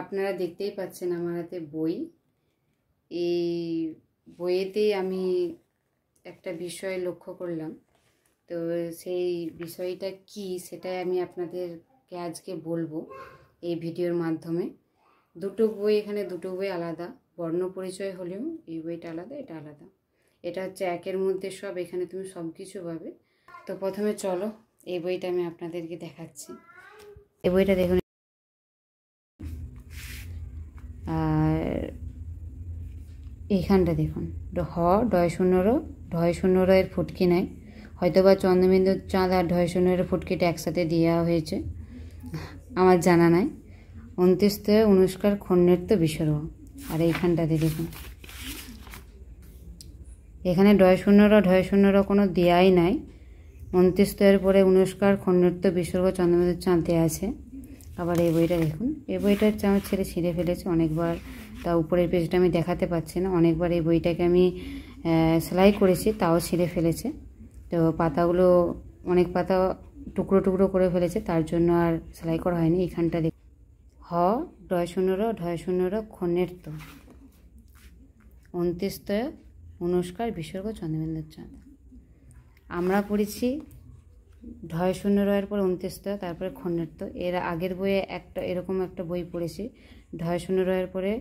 আপনারা দেখতেই পাচ্ছেন আমার হাতে বই। এই বইয়েতেই আমি একটা বিষয় লক্ষ্য করলাম, তো সেই বিষয়টা কি সেটাই আমি আপনাদেরকে আজকে বলবো এই ভিডিওর মাধ্যমে। দুটো বই, এখানে দুটো বই আলাদা, বর্ণ পরিচয় হলেও এই বইটা আলাদা, এটা আলাদা। এটা হচ্ছে একের মধ্যে সব, এখানে তুমি সব কিছু পাবে। তো প্রথমে চলো এই বইটা আমি আপনাদেরকে দেখাচ্ছি। এই বইটা দেখুন, আর এইখানটা দেখুন, ঢয় শূন্য র এর ফুটকি নাই, হয়তো বা চন্দ্রবিন্দু চাঁদ আর ঢয় শূন্য র ফুটকিটা একসাথে দেওয়া হয়েছে, আমার জানা নাই। 29 অনুষ্কার খন্ডের বিসর্গ। আর এইখানটাতে দেখুন, এখানে ঢয় শূন্য র কোনো দেয়াই নাই। 29 পরে অনুষ্কার খন্ডের বিসর্গ চন্দ্রবিন্দু চাঁদ দেওয়া আছে। আবার এই বইটা দেখুন, এই বইটার আমার ছেলে ছিঁড়ে ফেলেছে অনেকবার, তা উপরের পেজটা আমি দেখাতে পাচ্ছি না। অনেকবার এই বইটাকে আমি সেলাই করেছি, তাও ছিঁড়ে ফেলেছে। তো পাতাগুলো, অনেক পাতা টুকরো টুকরো করে ফেলেছে, তার জন্য আর সেলাই করা হয়নি। এইখানটা দেখ, ঢয় শূন্য র খন্ডের 29 অনুষ্কার বিসর্গ চন্দ্রবিন্দু চাঁদ। আমরা পড়েছি ঢয় শূন্য রয়ের পর 29, তারপরে খন্ডের। এর আগের বইয়ে একটা এরকম একটা বই পড়েছি, ঢয় শূন্য রয়ের পরে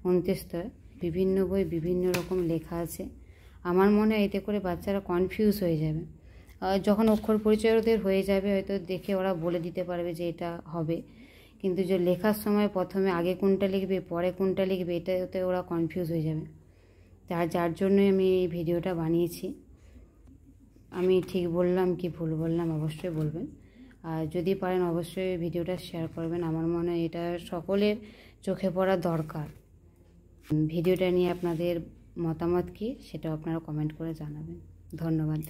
29। বিভিন্ন বই বিভিন্ন রকম লেখা আছে। আমার মনে হয় এতে করে বাচ্চারা কনফিউজ হয়ে যাবে। যখন অক্ষর পরিচয় ওদের হয়ে যাবে, হয়তো দেখে ওরা বলে দিতে পারবে যে এটা হবে, কিন্তু যে লেখার সময় প্রথমে আগে কোনটা লিখবে পরে কোনটা লিখবে, এটাতে ওরা কনফিউজ হয়ে যাবে। যার জন্যই আমি এই ভিডিওটা বানিয়েছি। আমি ঠিক বললাম কি ভুল বললাম অবশ্যই বলবেন, আর যদি পারেন অবশ্যই ভিডিওটা শেয়ার করবেন। আমার মনে হয় এটা সকলের চোখে পড়া দরকার। ভিডিওটা নিয়ে আপনাদের মতামত কী সেটা আপনারা কমেন্ট করে জানাবেন। ধন্যবাদ।